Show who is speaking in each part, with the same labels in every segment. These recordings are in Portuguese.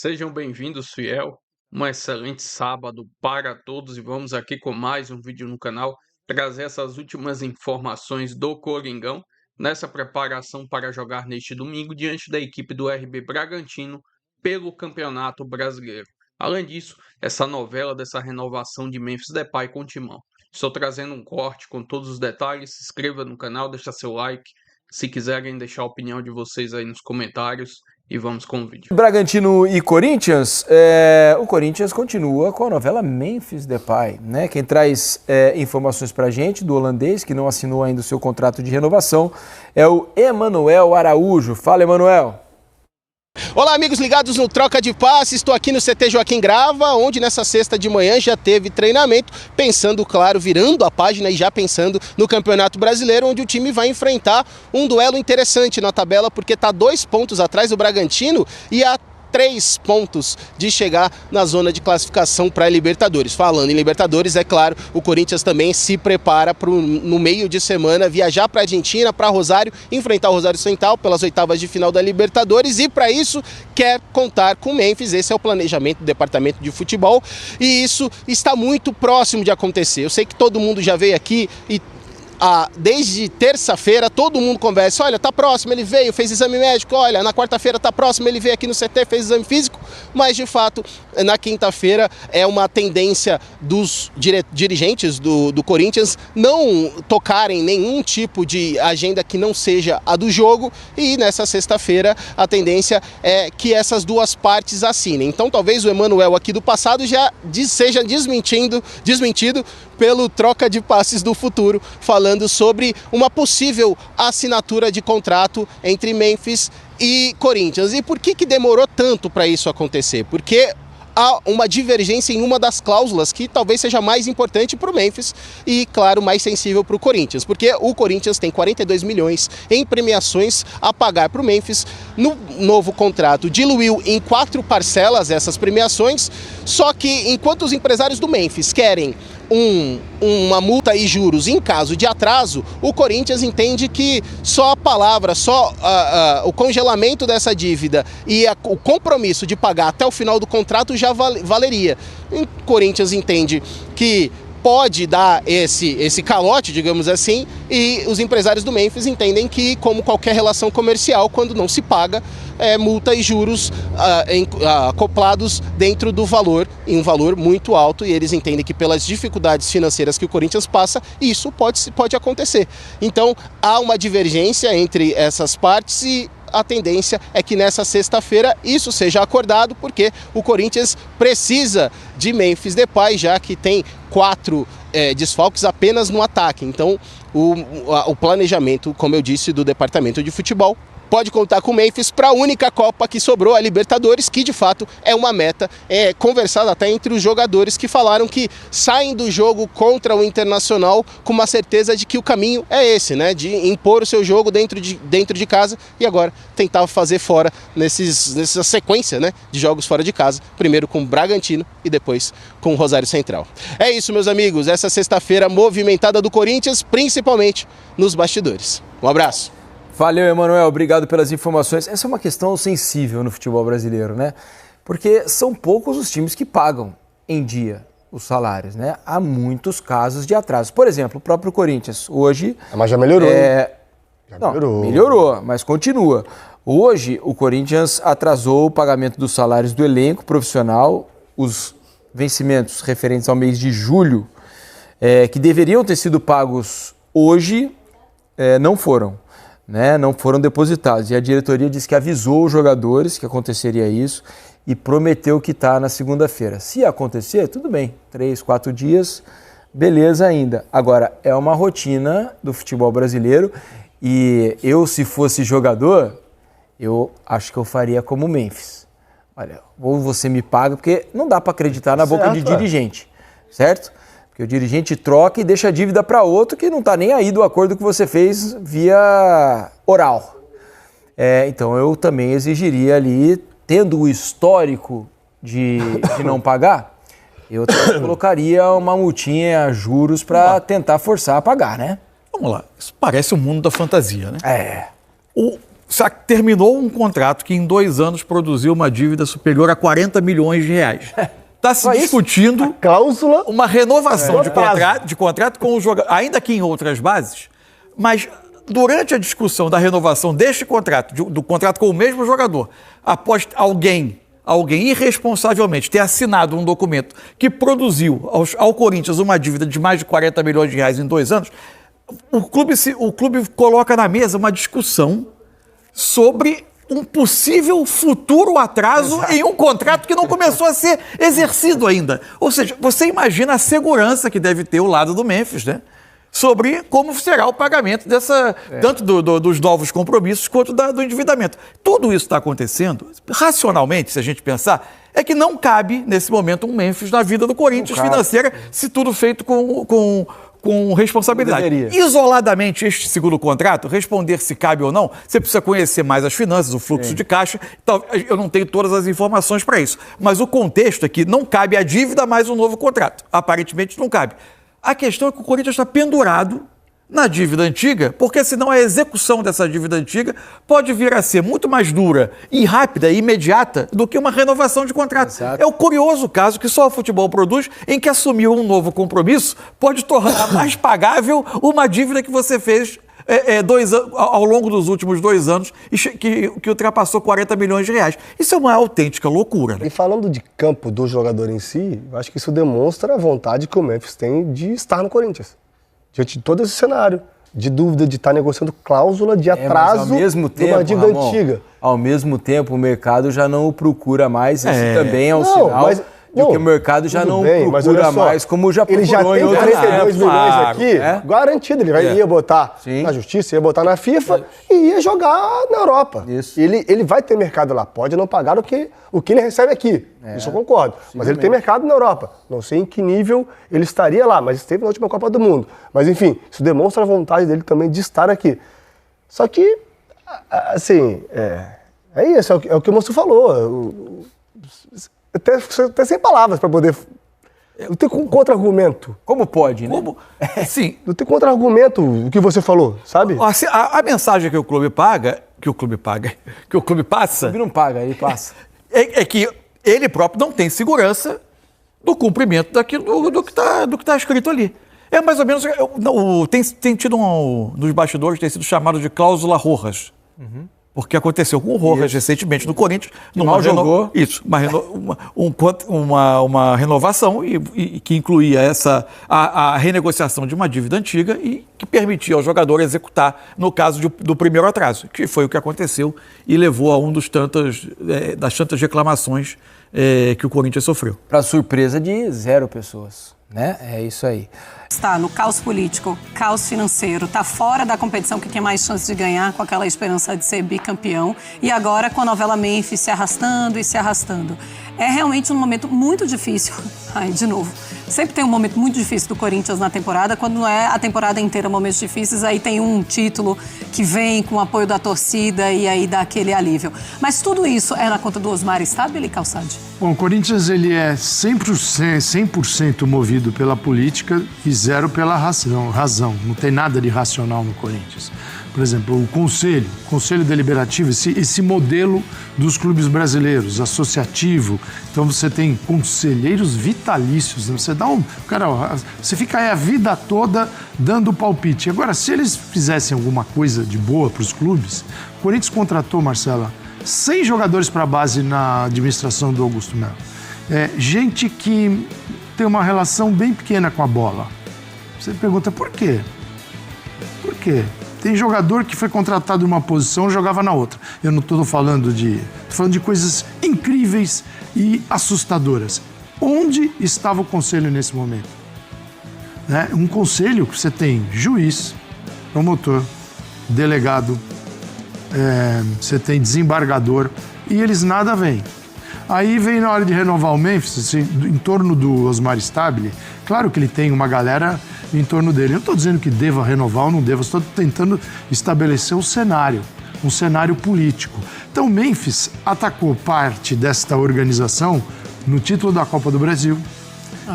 Speaker 1: Sejam bem-vindos, fiel. Um excelente sábado para todos e vamos aqui com mais um vídeo no canal trazer essas últimas informações do Coringão nessa preparação para jogar neste domingo diante da equipe do RB Bragantino pelo Campeonato Brasileiro. Além disso, essa novela dessa renovação de Memphis Depay com o Timão. Estou trazendo um corte com todos os detalhes. Se inscreva no canal, deixa seu like. Se quiserem deixar a opinião de vocês aí nos comentários. E vamos com o vídeo.
Speaker 2: Bragantino e Corinthians, o Corinthians continua com a novela Memphis Depay, né? Quem traz informações pra gente do holandês, que não assinou ainda o seu contrato de renovação, é o Emanuel Araújo. Fala, Emanuel.
Speaker 3: Olá, amigos ligados no Troca de Passe. Estou aqui no CT Joaquim Grava, onde nessa sexta de manhã já teve treinamento, pensando, claro, virando a página e já pensando no Campeonato Brasileiro, onde o time vai enfrentar um duelo interessante na tabela, porque está 2 pontos atrás do Bragantino e a 3 pontos de chegar na zona de classificação para a Libertadores. Falando em Libertadores, é claro, o Corinthians também se prepara para no meio de semana viajar para a Argentina, para Rosário, enfrentar o Rosário Central pelas oitavas de final da Libertadores e para isso quer contar com o Memphis. Esse é o planejamento do departamento de futebol e isso está muito próximo de acontecer. Eu sei que todo mundo já veio aqui e desde terça-feira todo mundo conversa, olha, tá próximo, ele veio, fez exame médico, olha, na quarta-feira tá próximo, ele veio aqui no CT, fez exame físico, mas de fato, na quinta-feira é uma tendência dos dirigentes do Corinthians não tocarem nenhum tipo de agenda que não seja a do jogo e nessa sexta-feira a tendência é que essas duas partes assinem. Então talvez o Emanuel aqui do passado já seja desmentido pelo Troca de Passes do futuro, falando sobre uma possível assinatura de contrato entre Memphis e Corinthians. E por que demorou tanto para isso acontecer? Porque há uma divergência em uma das cláusulas que talvez seja mais importante para o Memphis e, claro, mais sensível para o Corinthians, porque o Corinthians tem 42 milhões em premiações a pagar para o Memphis. No novo contrato diluiu em 4 parcelas essas premiações, só que enquanto os empresários do Memphis querem uma multa e juros em caso de atraso, o Corinthians entende que só a palavra, o congelamento dessa dívida e o compromisso de pagar até o final do contrato já valeria. O Corinthians entende que pode dar esse calote, digamos assim, e os empresários do Memphis entendem que, como qualquer relação comercial, quando não se paga, multa e juros acoplados dentro do valor, em um valor muito alto, e eles entendem que pelas dificuldades financeiras que o Corinthians passa, isso pode acontecer. Então, há uma divergência entre essas partes e a tendência é que nessa sexta-feira isso seja acordado, porque o Corinthians precisa de Memphis Depay, já que tem 4 desfalques apenas no ataque. Então, o planejamento, como eu disse, do departamento de futebol pode contar com o Memphis para a única Copa que sobrou, a Libertadores, que de fato é uma meta conversada até entre os jogadores que falaram que saem do jogo contra o Internacional com uma certeza de que o caminho é esse, né? De impor o seu jogo dentro de casa e agora tentar fazer fora nessa sequência, né, de jogos fora de casa, primeiro com o Bragantino e depois com o Rosário Central. É isso, meus amigos, essa sexta-feira movimentada do Corinthians, principalmente nos bastidores. Um abraço.
Speaker 2: Valeu, Emanuel, obrigado pelas informações. Essa é uma questão sensível no futebol brasileiro, né? Porque são poucos os times que pagam em dia os salários, né? Há muitos casos de atraso. Por exemplo, o próprio Corinthians, hoje...
Speaker 4: Mas já melhorou,
Speaker 2: melhorou, mas continua. Hoje, o Corinthians atrasou o pagamento dos salários do elenco profissional, os vencimentos referentes ao mês de julho, que deveriam ter sido pagos hoje, não foram. Né, não foram depositados. E a diretoria disse que avisou os jogadores que aconteceria isso e prometeu que está na segunda-feira. Se acontecer, tudo bem, 3, 4 dias, beleza ainda. Agora, é uma rotina do futebol brasileiro e eu, se fosse jogador, eu acho que eu faria como o Memphis. Olha, ou você me paga, porque não dá para acreditar na boca de dirigente, certo? Porque o dirigente troca e deixa a dívida para outro que não está nem aí do acordo que você fez via oral. Então eu também exigiria ali, tendo o histórico de não pagar, eu colocaria uma multinha, juros para tentar forçar a pagar, né?
Speaker 5: Vamos lá, isso parece o mundo da fantasia, né?
Speaker 4: terminou um contrato que em 2 anos produziu uma dívida superior a 40 milhões de reais. Está se discutindo
Speaker 5: a cláusula,
Speaker 4: uma renovação de contrato com o jogador, ainda que em outras bases, mas durante a discussão da renovação deste contrato, do contrato com o mesmo jogador, após alguém irresponsavelmente ter assinado um documento que produziu ao Corinthians uma dívida de mais de 40 milhões de reais em 2 anos, o clube coloca na mesa uma discussão sobre um possível futuro atraso em um contrato que não começou a ser exercido ainda. Ou seja, você imagina a segurança que deve ter o lado do Memphis, né? Sobre como será o pagamento tanto dos novos compromissos quanto do endividamento. Tudo isso está acontecendo, racionalmente, se a gente pensar, é que não cabe, nesse momento, um Memphis na vida do Corinthians financeira, se tudo feito com responsabilidade. Isoladamente, este segundo contrato, responder se cabe ou não, você precisa conhecer mais as finanças, o fluxo de caixa. Então, eu não tenho todas as informações para isso. Mas o contexto é que não cabe a dívida mais um novo contrato. Aparentemente não cabe. A questão é que o Corinthians está pendurado na dívida antiga, porque senão a execução dessa dívida antiga pode vir a ser muito mais dura e rápida e imediata do que uma renovação de contrato. Exato. É o curioso caso que só o futebol produz, em que assumir um novo compromisso pode tornar mais pagável uma dívida que você fez ao longo dos últimos 2 anos que ultrapassou 40 milhões de reais. Isso é uma autêntica loucura, né?
Speaker 5: E falando de campo do jogador em si, eu acho que isso demonstra a vontade que o Memphis tem de estar no Corinthians. Diante de todo esse cenário, de dúvida, de estar negociando cláusula de atraso de uma dívida antiga.
Speaker 2: Ao mesmo tempo, o mercado já não o procura mais, isso também é um sinal... Porque o mercado já não procura mais, como já procurou em outras épocas.
Speaker 5: Ele já tem 42 milhões aqui, garantido. Ele ia botar na justiça, ia botar na FIFA e ia jogar na Europa.
Speaker 2: Isso.
Speaker 5: Ele vai ter mercado lá. Pode não pagar o que ele recebe aqui. Isso eu concordo. Mas ele tem mercado na Europa. Não sei em que nível ele estaria lá, mas esteve na última Copa do Mundo. Mas, enfim, isso demonstra a vontade dele também de estar aqui. Só que, assim, é isso. É o que o moço falou. Até sem palavras para poder... Não tem contra-argumento.
Speaker 2: Como pode, né?
Speaker 4: Sim.
Speaker 5: Não tem contra-argumento o que você falou, sabe?
Speaker 4: A mensagem que o clube passa...
Speaker 2: O clube não paga, ele passa.
Speaker 4: É que ele próprio não tem segurança do cumprimento do que está escrito ali. É mais ou menos... Tem tido nos bastidores, tem sido chamado de cláusula Rojas. Uhum. Porque aconteceu com o Rojas recentemente no Corinthians. Uma renovação e que incluía a renegociação de uma dívida antiga e que permitia ao jogador executar no caso do primeiro atraso, que foi o que aconteceu e levou a das tantas reclamações que o Corinthians sofreu.
Speaker 2: Para surpresa de 0 pessoas, né? É isso aí.
Speaker 6: Está no caos político, caos financeiro, está fora da competição que tem mais chance de ganhar com aquela esperança de ser bicampeão e agora com a novela Memphis se arrastando e se arrastando. É realmente um momento muito difícil. De novo, sempre tem um momento muito difícil do Corinthians na temporada, quando não é a temporada inteira momentos difíceis, aí tem um título que vem com o apoio da torcida e aí dá aquele alívio. Mas tudo isso é na conta do Osmar Stabile, Calçade?
Speaker 7: Bom, o Corinthians ele é 100% movido pela política e 0 pela razão. Não tem nada de racional no Corinthians. Por exemplo, o Conselho Deliberativo, esse modelo dos clubes brasileiros, associativo. Então você tem conselheiros vitalícios. Né? Você fica aí a vida toda dando palpite. Agora, se eles fizessem alguma coisa de boa para os clubes, o Corinthians contratou, Marcela, 100 jogadores para a base na administração do Augusto Melo. Gente que tem uma relação bem pequena com a bola. Você pergunta, por quê? Por quê? Tem jogador que foi contratado em uma posição e jogava na outra. Eu não estou falando de coisas incríveis e assustadoras. Onde estava o conselho nesse momento? Um conselho que você tem juiz, promotor, delegado, você tem desembargador e eles nada veem. Aí vem na hora de renovar o Memphis, assim, em torno do Osmar Stabile, claro que ele tem uma galera em torno dele. Eu não estou dizendo que deva renovar ou não deva, estou tentando estabelecer um cenário político. Então, Memphis atacou parte desta organização no título da Copa do Brasil,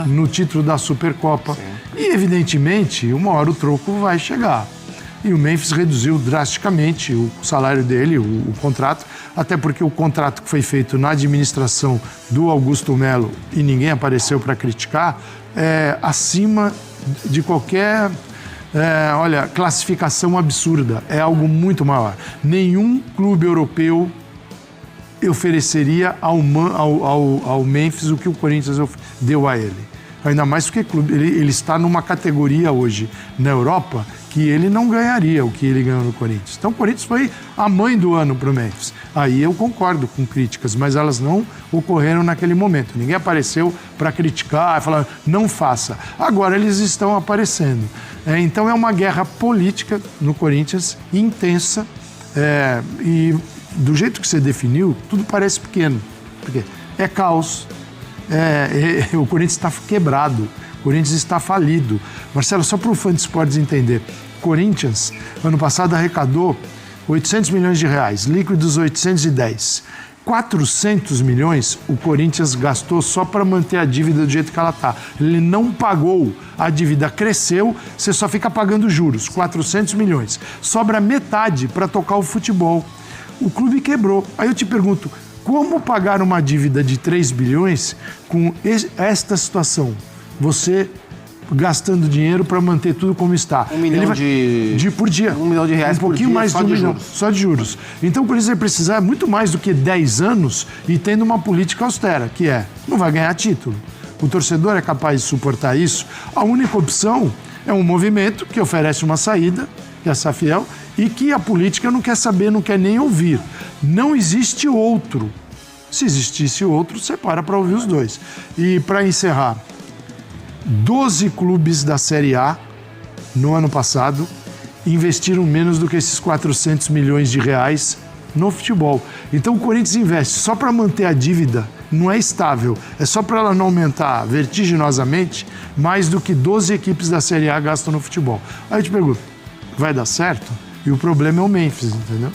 Speaker 7: no título da Supercopa. Sim. E, evidentemente, uma hora o troco vai chegar. E o Memphis reduziu drasticamente o salário dele, o contrato, até porque o contrato que foi feito na administração do Augusto Melo e ninguém apareceu para criticar, é acima de qualquer classificação absurda. É algo muito maior. Nenhum clube europeu ofereceria ao Memphis o que o Corinthians deu a ele. Ainda mais porque ele está numa categoria hoje na Europa que ele não ganharia o que ele ganhou no Corinthians. Então o Corinthians foi a mãe do ano para o Memphis. Aí eu concordo com críticas, mas elas não ocorreram naquele momento. Ninguém apareceu para criticar, falar, não faça. Agora eles estão aparecendo. Então é uma guerra política no Corinthians, intensa, e do jeito que você definiu, tudo parece pequeno. Porque é caos, o Corinthians está quebrado, o Corinthians está falido. Marcelo, só para o fã de esportes entender, Corinthians, ano passado, arrecadou 800 milhões de reais, líquidos 810. 400 milhões o Corinthians gastou só para manter a dívida do jeito que ela está. Ele não pagou, a dívida cresceu, você só fica pagando juros, 400 milhões. Sobra metade para tocar o futebol. O clube quebrou. Aí eu te pergunto, como pagar uma dívida de 3 bilhões com esta situação? Você gastando dinheiro para manter tudo como está.
Speaker 3: 1 milhão
Speaker 7: por dia.
Speaker 3: 1 milhão de reais
Speaker 7: um pouquinho
Speaker 3: por dia,
Speaker 7: mais
Speaker 3: só
Speaker 7: de 1
Speaker 3: de
Speaker 7: milhão,
Speaker 3: juros.
Speaker 7: só de juros. Então o Corinthians vai precisar muito mais do que 10 anos e tendo uma política austera, que não vai ganhar título. O torcedor é capaz de suportar isso. A única opção é um movimento que oferece uma saída, que é a Safiel, e que a política não quer saber, não quer nem ouvir. Não existe outro. Se existisse outro, você para ouvir os dois. E para encerrar, 12 clubes da Série A, no ano passado, investiram menos do que esses 400 milhões de reais no futebol. Então o Corinthians investe só para manter a dívida, não é estável, é só para ela não aumentar vertiginosamente, mais do que 12 equipes da Série A gastam no futebol. Aí eu te pergunto, vai dar certo? E o problema é o Memphis, entendeu?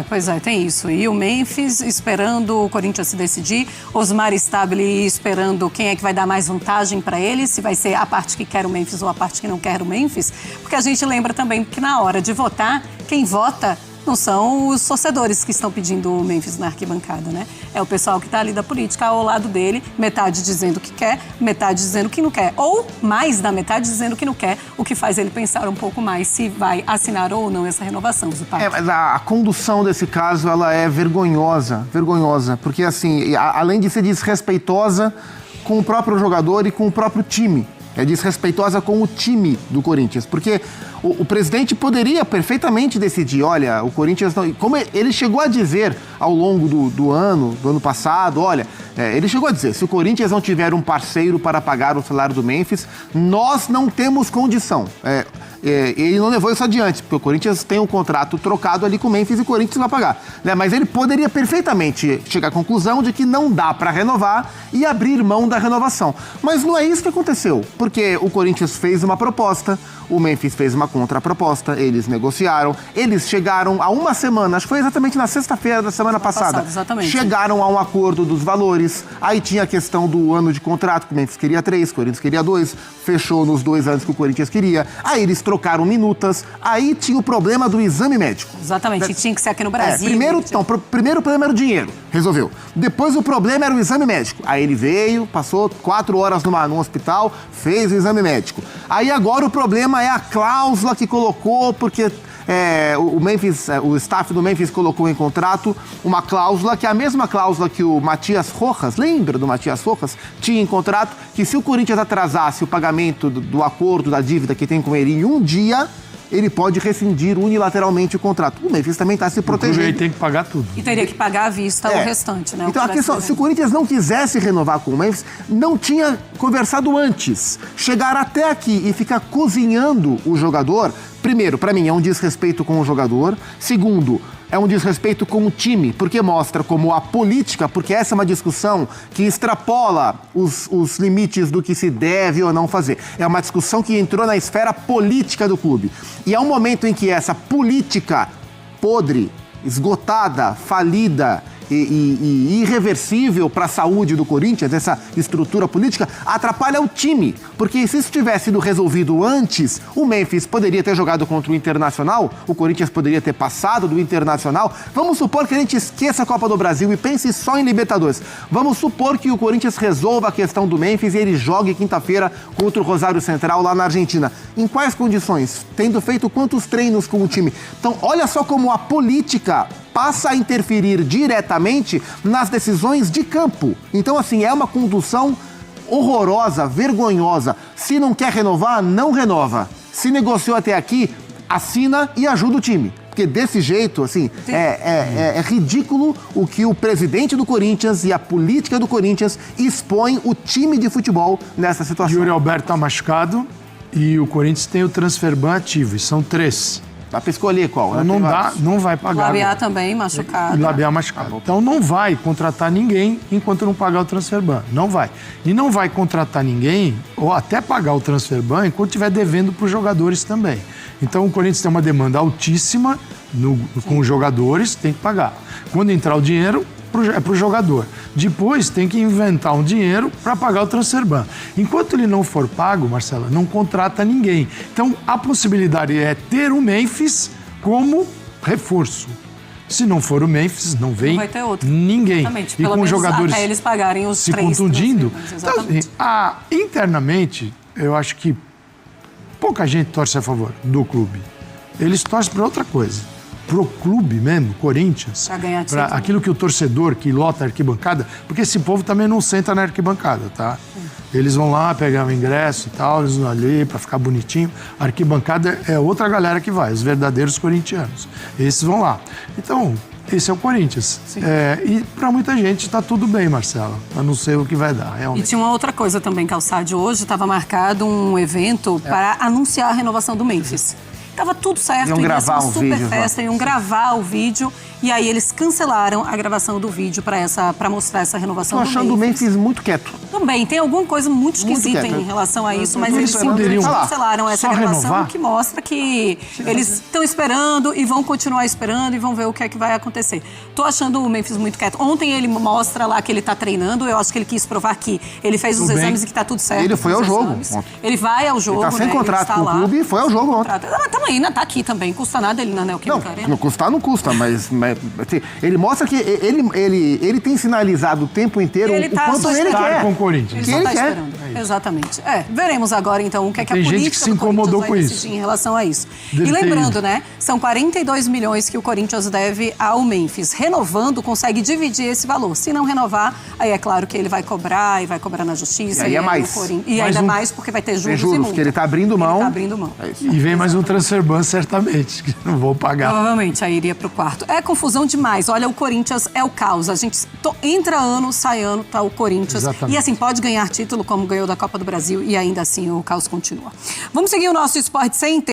Speaker 6: Pois é, tem isso. E o Memphis esperando o Corinthians se decidir, Osmar Stabile esperando quem é que vai dar mais vantagem para ele, se vai ser a parte que quer o Memphis ou a parte que não quer o Memphis, porque a gente lembra também que na hora de votar, quem vota não são os torcedores que estão pedindo o Memphis na arquibancada, né? É o pessoal que está ali da política ao lado dele, metade dizendo que quer, metade dizendo que não quer. Ou mais da metade dizendo que não quer, o que faz ele pensar um pouco mais se vai assinar ou não essa renovação, Zupac.
Speaker 8: Mas a condução desse caso, ela é vergonhosa, porque assim, além de ser desrespeitosa com o próprio jogador e com o próprio time, é desrespeitosa com o time do Corinthians, porque o presidente poderia perfeitamente decidir, olha, o Corinthians não... Como ele chegou a dizer ao longo do ano passado, olha, ele chegou a dizer, se o Corinthians não tiver um parceiro para pagar o salário do Memphis, nós não temos condição. Ele não levou isso adiante, porque o Corinthians tem um contrato trocado ali com o Memphis e o Corinthians vai pagar. Mas ele poderia perfeitamente chegar à conclusão de que não dá para renovar e abrir mão da renovação. Mas não é isso que aconteceu, porque o Corinthians fez uma proposta, o Memphis fez uma contraproposta, eles negociaram, eles chegaram a uma semana, acho que foi exatamente na sexta-feira da semana passada, chegaram a um acordo dos valores, aí tinha a questão do ano de contrato, que o Memphis queria 3, o Corinthians queria 2, fechou nos 2 anos que o Corinthians queria, aí eles trocaram minutas, aí tinha o problema do exame médico.
Speaker 6: Exatamente, e tinha que ser aqui no Brasil.
Speaker 8: Primeiro o problema era o dinheiro, resolveu. Depois o problema era o exame médico. Aí ele veio, passou 4 horas num hospital, fez o exame médico. Aí agora o problema é a cláusula que colocou, porque o staff do Memphis colocou em contrato uma cláusula que é a mesma cláusula que o Matias Rojas, lembra do Matias Rojas? Tinha em contrato que se o Corinthians atrasasse o pagamento do acordo, da dívida que tem com ele em um dia, ele pode rescindir unilateralmente o contrato. O Memphis também está se protegendo.
Speaker 7: Ele tem que pagar tudo.
Speaker 6: E teria que pagar à vista o restante, né?
Speaker 8: Então a questão, se o Corinthians não quisesse renovar com o Memphis, não tinha conversado antes. Chegar até aqui e ficar cozinhando o jogador, primeiro, para mim, é um desrespeito com o jogador. Segundo, é um desrespeito com o time, porque mostra como a política, porque essa é uma discussão que extrapola os limites do que se deve ou não fazer. É uma discussão que entrou na esfera política do clube. E é um momento em que essa política podre, esgotada, falida e irreversível para a saúde do Corinthians, essa estrutura política, atrapalha o time. Porque se isso tivesse sido resolvido antes, o Memphis poderia ter jogado contra o Internacional, o Corinthians poderia ter passado do Internacional. Vamos supor que a gente esqueça a Copa do Brasil e pense só em Libertadores. Vamos supor que o Corinthians resolva a questão do Memphis e ele jogue quinta-feira contra o Rosário Central lá na Argentina. Em quais condições? Tendo feito quantos treinos com o time? Então, olha só como a política passa a interferir diretamente nas decisões de campo. Então, assim, é uma condução horrorosa, vergonhosa. Se não quer renovar, não renova. Se negociou até aqui, assina e ajuda o time. Porque desse jeito, assim, é ridículo o que o presidente do Corinthians e a política do Corinthians expõem o time de futebol nessa situação.
Speaker 7: Yuri Alberto está machucado e o Corinthians tem o transferban ativo, e são 3.
Speaker 8: Dá para escolher qual, né?
Speaker 7: Não vai pagar.
Speaker 6: Labiá também machucado.
Speaker 7: Labiá machucado. Então não vai contratar ninguém enquanto não pagar o transferban. Não vai. E não vai contratar ninguém, ou até pagar o transferban, enquanto estiver devendo para os jogadores também. Então o Corinthians tem uma demanda altíssima com os jogadores, tem que pagar. Quando entrar o dinheiro, é para o jogador. Depois tem que inventar um dinheiro para pagar o transferban. Enquanto ele não for pago, Marcela, não contrata ninguém. Então a possibilidade é ter o Memphis como reforço. Se não for o Memphis, não vem ninguém.
Speaker 6: Exatamente.
Speaker 7: E
Speaker 6: Pelo
Speaker 7: com os jogadores
Speaker 6: até eles pagarem os
Speaker 7: se
Speaker 6: 3
Speaker 7: contundindo. Então,
Speaker 6: exatamente.
Speaker 7: Internamente, eu acho que pouca gente torce a favor do clube. Eles torcem para outra coisa. Pro clube mesmo, Corinthians, para aquilo que o torcedor que lota a arquibancada, porque esse povo também não senta na arquibancada, tá? Eles vão lá pegar o ingresso e tal, eles vão ali para ficar bonitinho. A arquibancada é outra galera que vai, os verdadeiros corintianos. Esses vão lá. Então, esse é o Corinthians. E para muita gente está tudo bem, Marcela. Eu não sei o que vai dar, realmente.
Speaker 6: E tinha uma outra coisa também, Calçade. Hoje estava marcado um evento para anunciar a renovação do Memphis. Tava tudo certo,
Speaker 8: iam gravar um
Speaker 6: super
Speaker 8: vídeo,
Speaker 6: festa, iam gravar o vídeo e aí eles cancelaram a gravação do vídeo para mostrar essa renovação do Memphis.
Speaker 8: Tô achando o Memphis muito quieto.
Speaker 6: Também, tem alguma coisa muito esquisita em relação a isso, mas eles simplesmente cancelaram essa gravação, que mostra que eles estão esperando e vão continuar esperando e vão ver o que é que vai acontecer. Tô achando o Memphis muito quieto. Ontem ele mostra lá que ele tá treinando, eu acho que ele quis provar que ele fez os exames e que tá tudo certo.
Speaker 8: Ele foi ao jogo.
Speaker 6: Ele vai ao jogo,
Speaker 8: ele tá sem contrato com o clube e foi ao jogo ontem.
Speaker 6: Também, tá aqui também, custa nada ele na Neoquímica Arena.
Speaker 8: Não, custar não custa, mas assim, ele mostra que ele tem sinalizado o tempo inteiro o quanto ele quer.
Speaker 7: Com o Corinthians.
Speaker 6: Ele só tá esperando. Exatamente. Veremos agora então o que é que a política
Speaker 7: gente que se incomodou com isso
Speaker 6: em relação a isso. E lembrando, né, são 42 milhões que o Corinthians deve ao Memphis. Renovando, consegue dividir esse valor. Se não renovar, aí é claro que ele vai cobrar e vai cobrar na justiça.
Speaker 8: E aí é mais.
Speaker 6: E ainda mais porque vai ter juros e multa.
Speaker 8: Que ele tá abrindo mão.
Speaker 6: Ele tá abrindo mão.
Speaker 7: E vem mais um transferban, certamente, que não vou pagar.
Speaker 6: Provavelmente, aí iria pro quarto. É confusão demais. Olha, o Corinthians é o caos. A gente entra ano, sai ano, tá o Corinthians.
Speaker 7: Exatamente.
Speaker 6: E assim, pode ganhar título como ganhou da Copa do Brasil e ainda assim o caos continua. Vamos seguir o nosso Sport Center.